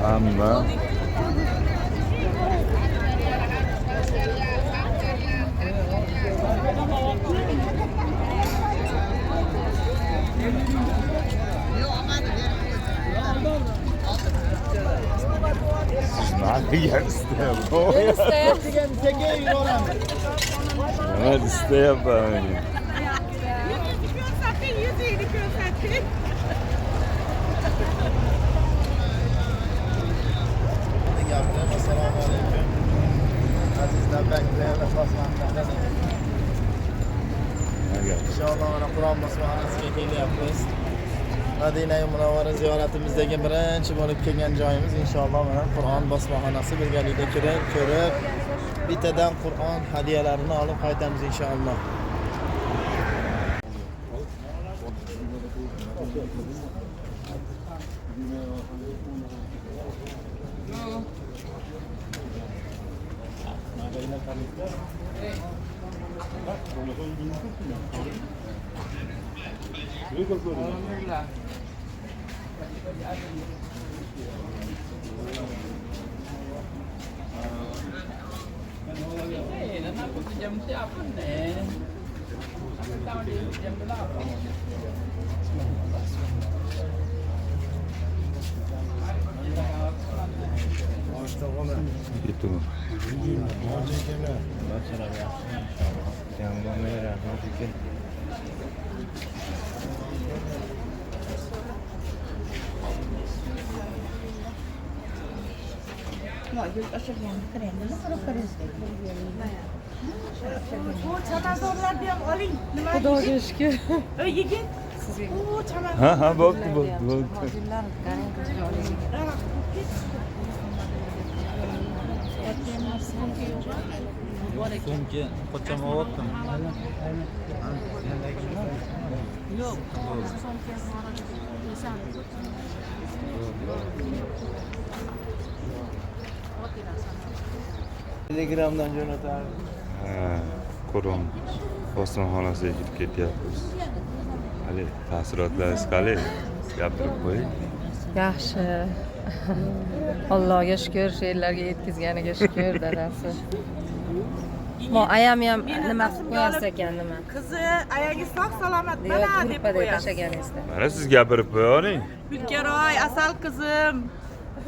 Amma Mali isteyem. Evet isteyem ben. Assalomu alaykum. Azizlar bekleyenler basmanlar. İnşallah mana Qur'on bosmaxonasiga kelyapmiz. Madina-i Munawvara ziyoratimizdagi birinchi bo'lib kelgan joyimiz inshaalloh mana Qur'on bosmaxonasi. Birgalikda kirib, ko'rib, bittadan Qur'on hadiyalarini olib qaytamiz inshaalloh. Jam siapa nih? Tahu di jam berapa? Itu. Yang merah sedikit. Mọi người có sự hiện cái đèn nó rất là Xudoga shukr. Ha bo'ldi. So'mga qocham oldim. Yo'q. Telegramdan jo'natar. Qur'on bosmaxonasiga kirib ketyapmiz. Hali taassurotlaringiz qalay? Gapirib qo'ying. Yaxshi. Allohga shukr, she'rlarga yetkazganiga shukr dadasi. Mo ayam ham nima qilib qo'yasiz ekan nima? Qizi ayagi sog' salomat Yo, mana deb turpada qo'yasiz. tashlaganingizda. Mana siz gapirib qo'ying. Gulkaroy, asal qizim.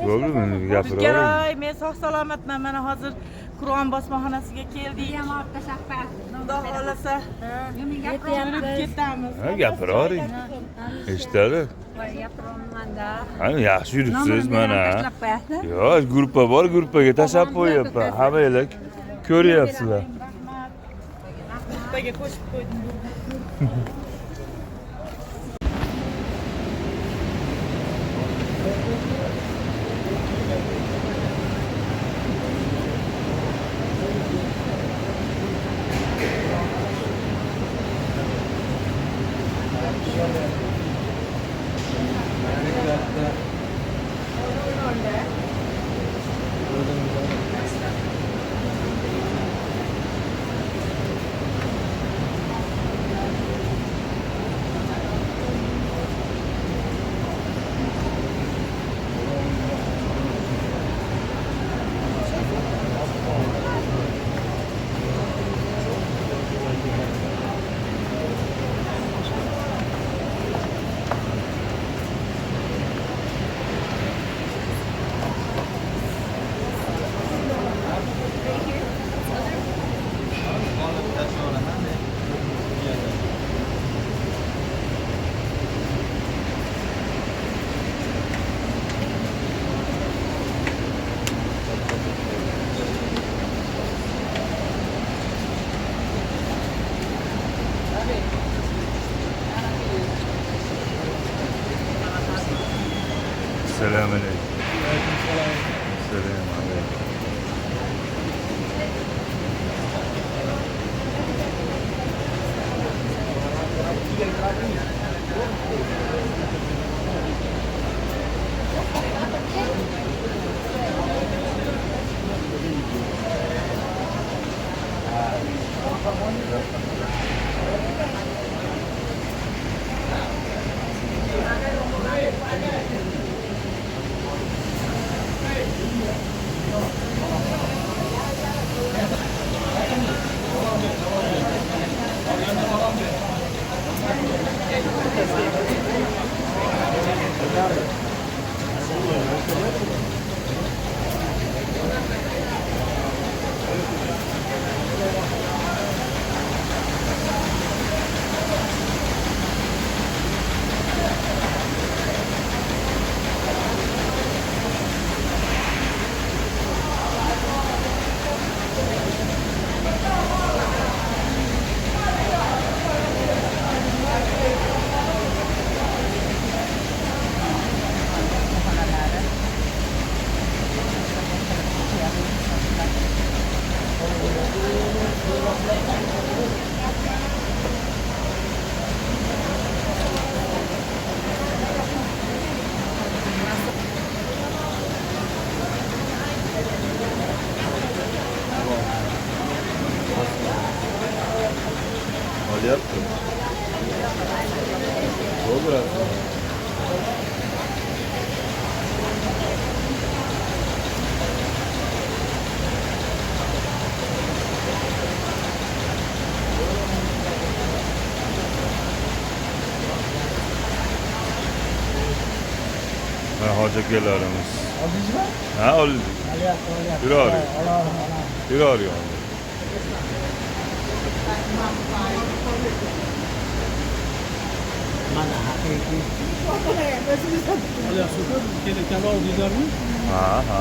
Bo'ldimi? Gapirib qo'ying. Gulkaroy, men sog' salomatman. Mana hozir Qur'on bosmaxonasiga keldik. Xudo xolasa. Yurib ketamiz. Ha, gapiravering. Eshitadi. Ana yaxshi yuribsiz mana. Yo'q, gruppa bor, gruppaga tashlab qo'yapman. Hammanglar ko'ryapsizlar. Gruppaga qo'shib qo'ydim. Olyapti. Bo'ladi. Hoca akalarimiz. Oldingizmi? Ha, oldik. Yuror. Yuror yo'q. Mana haqiqiy. Olyapsiz, kelayotganda oldingizlarmi? Ha.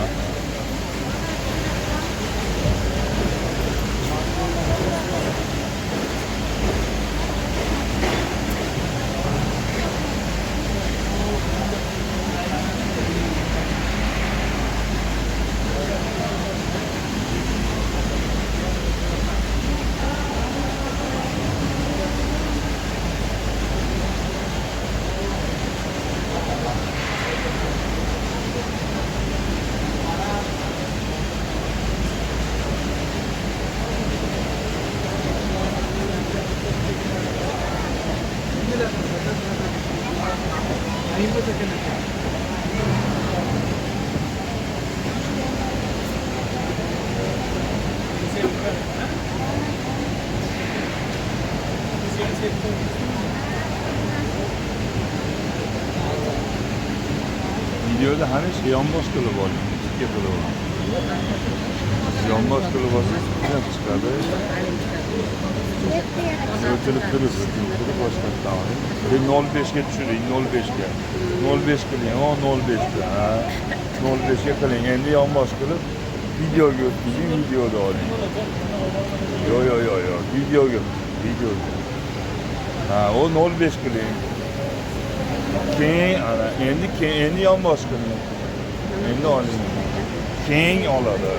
Videoda hamish yonbosh qilib oling, ikki qilib oling. Yonbosh qilib olsangiz qizarib chiqadi. O'chirib turib boshqatdan oling. Keyin 05 ga tushiring, 05 ga. 05 qiling, 05 ga. Ha. 05 ga qiling. Endi yonbosh qilib videoga o'tkazing, videoda oling. Yo, videoga. Ha, o 05 qiling. Endi yonbosh qiling. Endi oling. Keng oladi.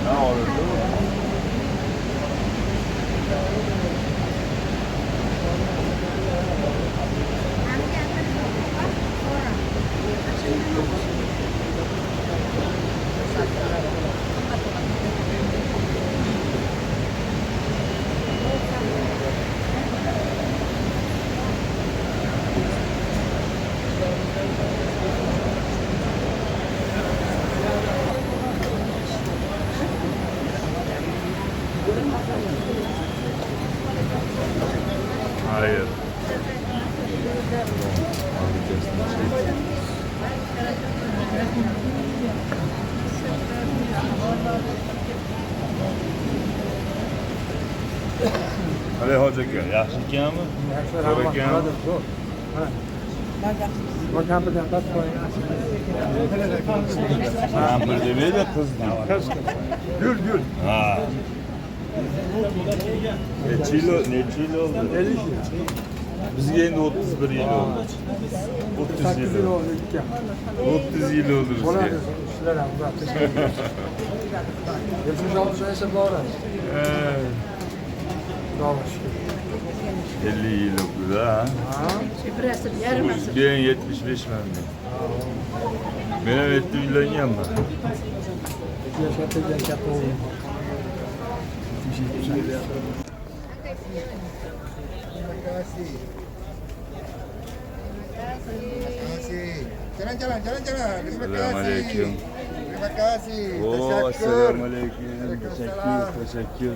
Ha, oladi. Hayır. Hadi hoca aka, yaxshi ekanmi? To'g'ri ekanmi? Kampir demeydi, kız diyor. Gül. Ha. Neçe yıl oldu? 50 yıl. Bizge endi 31 yıl oldu. 30 yıl oldu. 30 yıl oldu bizge. 50 yıllık bu da ha. Ben 75 memnun. Benim ettim ilan mı? Yaşa tezden katta oğlum. Jalan. Selamünaleyküm. Terima kasih. Oo, selamünaleyküm. Teşekkür.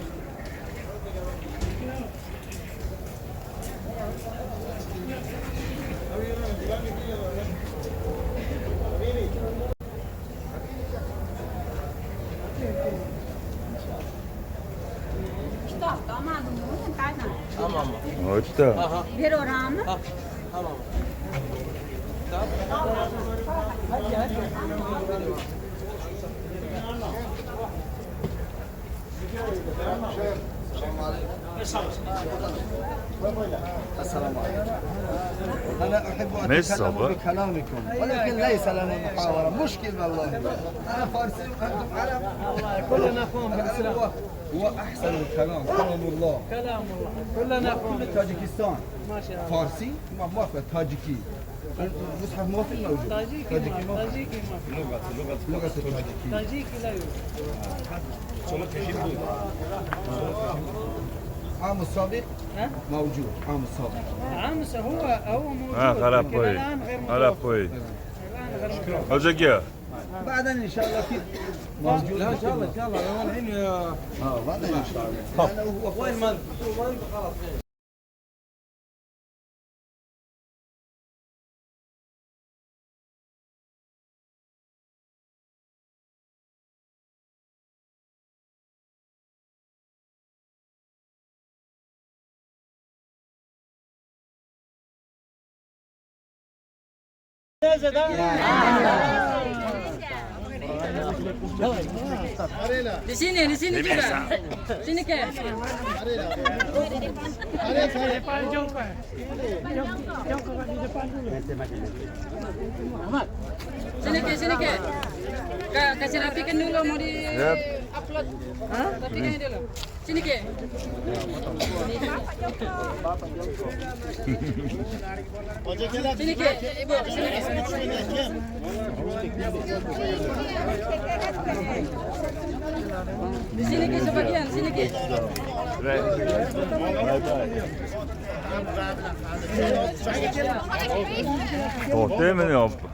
Hatta. Bir oran mı? أنا أحب أن ما أتكلم الصبر؟ بكلامكم ولكن ليس لنا محاورة مشكل والله أنا فارسي وأنتم عرب كلنا نقوم بالإسلام هو أحسن الكلام كلام الله كلنا نقوم بالتاجيكستان فارسي موافق تاجيكي المصحف موافق موجود تاجيكي موافق لغة التاجيكي عام السابق موجود عام السابق عامس هو موجود Ha, harap لكن koy. الآن غير موجود. Harap koy. الآن غير موجود. Olacak ya. بعدين ان شاء الله اكيد موجود لا ان شاء الله ان شاء الله هو الحين بعدين ان شاء الله وين ما خلاص Di sini juga. Sini ke. Sini ke. Kasih rapikan dulu mau di Yap. upload. Rapikan dulu. Sini ke. Sini ke. Ibu, sini ke. Di sini ke sebagian, sini ke. Bye bye. Doğru değil mi ne yaptı?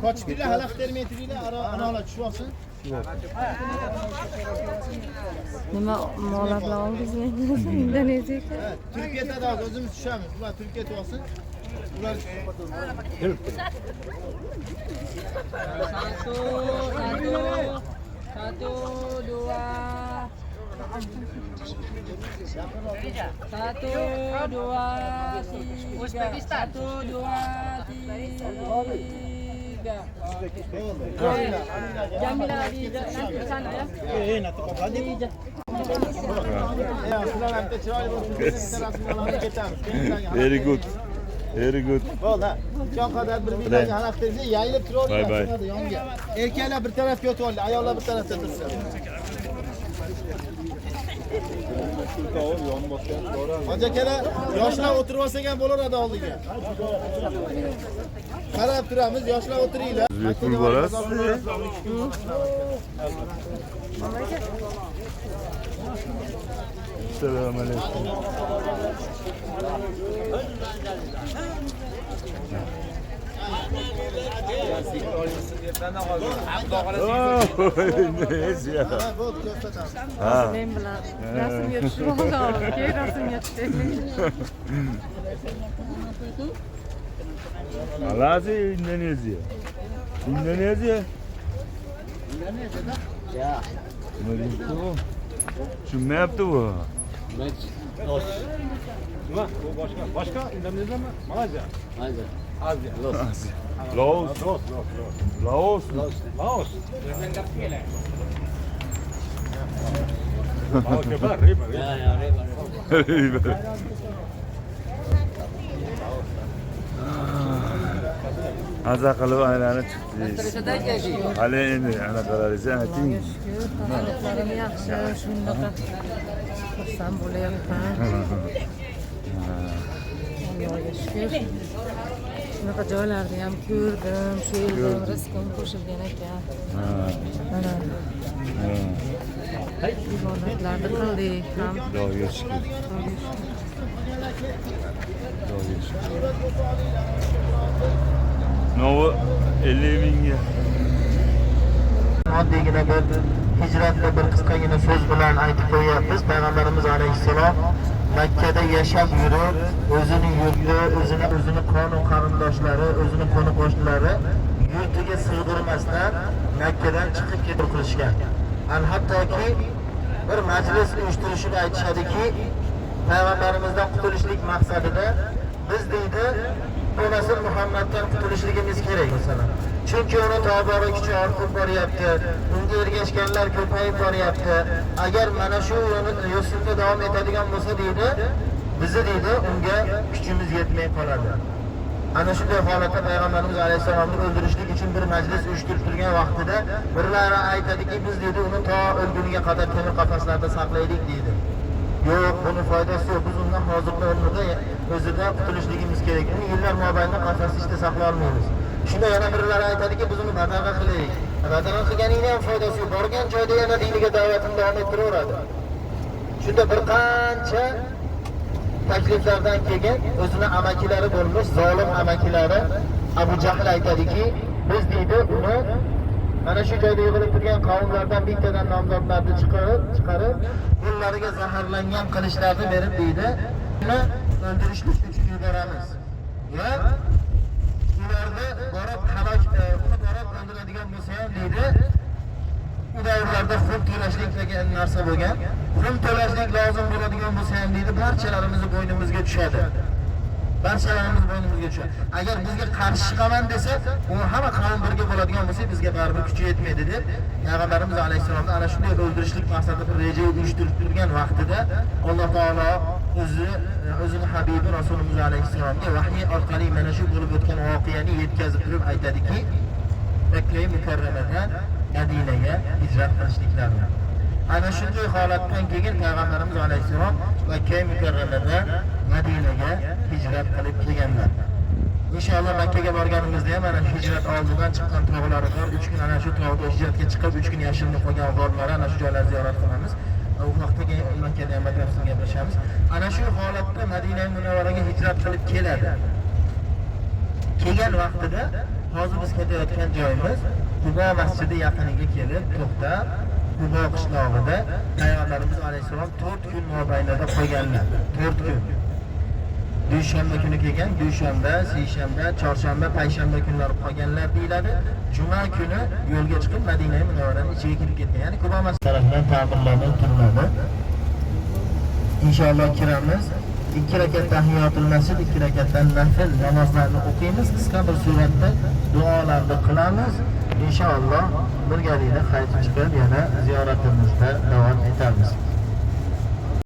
Koçbirle halak termiyetiyle ana tushib Nima mollar bilan oldingizmi? Indoneziyaga. Turkiyada da o'zimiz tushamiz. Ular Turkiyada olsin. Ular Satu, dua. Satu, dua, tiga. Satu, dua, tiga. Jamila di nanti di sana ya. nanti kok hadi. Ya, sizlar ham chiroyli bo'lsin. Ketamiz. Very good. Very good. Bo'ldi. Imkon qadar bir bilaga halaq tersa, yayilib turaveradi. Bay bay. Yonga. Erkaklar bir tarafga o'tib oldi, ayollar bir tarafda tursin. Hoji akalar, yoshlar o'tirib olsak ham bo'laradi oldiga. Qarab turamiz, yoshlar o'tiringlar. Pul boras. Selamünaleyküm. Indonezya. Ha, bo'ldi, ko'rsatamiz. Ha. Men bilan rasmga tushib oldim. Keyin rasmga tushdik. Malaysia, Indonezya. Indonezya. Ya. Nima tushunmayapti bu. Nima? Bu boshqa Indoneziya mi? Malayziya. Aziya. Laos. Laos. Laos. Ko'plar, riba. Maza qilib aylanib chiqdingiz. Hali endi anaqalaringizni ayting. Taassurotlarim yaxshi, shunaqa xursand bo'lyapman. Allohga shukr. Shunaqa joylarni ham ko'rdim, shu yerda rizqim qo'shilgan ekan. Mana ibodatlarni qildik ham. Xudoga shukr. Xudoga shukr. Novi 50 mingga. Oddiygina bir hijratda bir qisqagina so'z bilan aytib qo'yapmiz. Payg'ambarimiz alayhissalom Makkada yashab yurib, o'zini yurti, o'zini qonu qarindoshlari, o'zini qo'ni qo'shnilari yurtiga sig'dirmasdan Makkadan chiqib ketib qilishgan. Hattoki bir majlis uyushtirishib aytishadiki, payg'ambarimizdan qutulishlik maqsadida biz deydi Rasul Muhammaddan qutulishligimiz kerak masalan. Chunki uni tobora kuchi ortib boryapti, unga ergashganlar ko'payib boryapti. Agar mana shu yo'sinda davom etadigan bo'lsa deydi, bizni deydi unga kuchimiz yetmay qoladi. Ana shunday holatda payg'ambarimiz alayhisalomni o'ldirishlik uchun bir majlis uyushtirib turgan vaqtida birlari aytadiki, biz deydi uni to o'lguniga qadar temir qafaslarda saqlaylik deydi. Yo'q, buni foydasi yo'q. Biz undan hozirda o'zida qutulishligimiz kerak. Uni yillar mobaynida qafasda ichida saqlay olmaymiz. Shunda yana birlari aytadiki, biz uni badarg'a qilaylik. Badarg'a qilganingda ham foydasi yo'q. Borgan joyda yana diniga da'vatini davom ettiraveradi. Shunda bir qancha takliflardan keyin o'zini amakilari bo'lmish, zolim amakilari Abu Jahl aytadiki, biz deydi uni mana shu joyda yig'ilib turgan qavmlardan bittadan nomzodlarni chiqarib, ularga zaharlangan qilichlarni berib deydi, uni o'ldirishlik uchun yuboramiz. Va ularni borib o'ldiradigan bo'lsa ham deydi, u davrlarda xum to'lashlik degan narsa bo'lgan. Xum to'lashlik lozim bo'ladigan bo'lsa ham deydi, barchalarimizni bo'ynimizga tushadi. Barchalarimiz bo'ynimizga tushadi. Agar bizga qarshi chiqaman desa, u hamma qavm birga bo'ladigan bo'lsa, bizga baribir kuchi yetmaydi deb Payg'ambarimiz alayhisalomni ana shunday o'ldirishlik maqsadida bir reja uyushtirib turgan vaqtida Alloh taolo o'zini habibi Rasululloh alayhisalomga vahiy orqali mana shu bo'lib o'tgan voqeani yetkazib turib aytadiki, Makka mukarramadan Madinaga hijrat qilishliklarini. Ana shunday holatdan keyin Payg'ambarimiz alayhisalom Makka mukarramadan Madinaga hijrat qilib kelganlar. Inshaalloh Makkaga borganimizda ham ana hijrat oldidan chiqqan tog'lari bor. 3 kun ana shu tog'da hijratga chiqib 3 kun yashirinib qolgan g'orlar, ana shu joylarni ziyorat qilamiz. U vaqtda Makkada ham batafsil gaplashamiz. Ana shu holatda Madina Munavvaraga hijrat qilib keladi. Kelgan vaqtida hozir biz ketayotgan joyimiz Quba masjidi yaqiniga kelib to'xtab, Quba qishlog'ida Payg'ambarimiz alayhisalom 4 kun mobaynida qolganlar. 4 kun. Dushanba kuni kelgan, dushanba, seshanba, chorshanba, payshanba kunlari qolganlar deyiladi. Juma kuni yo'lga chiqib Madina Munavvaraning ichiga kirib ketgan. Ya'ni Quba masjidi tarafidan ta'mirlanib turiladi. Inshaalloh kiramiz. 2 rakat tahiyotul masjid, 2 rakatdan nafil namozlarni o'qiymiz. Qisqa bir suratda duolarni qilamiz. Inshaalloh birgalikda qaytib chiqib yana ziyoratimizda davom etamiz.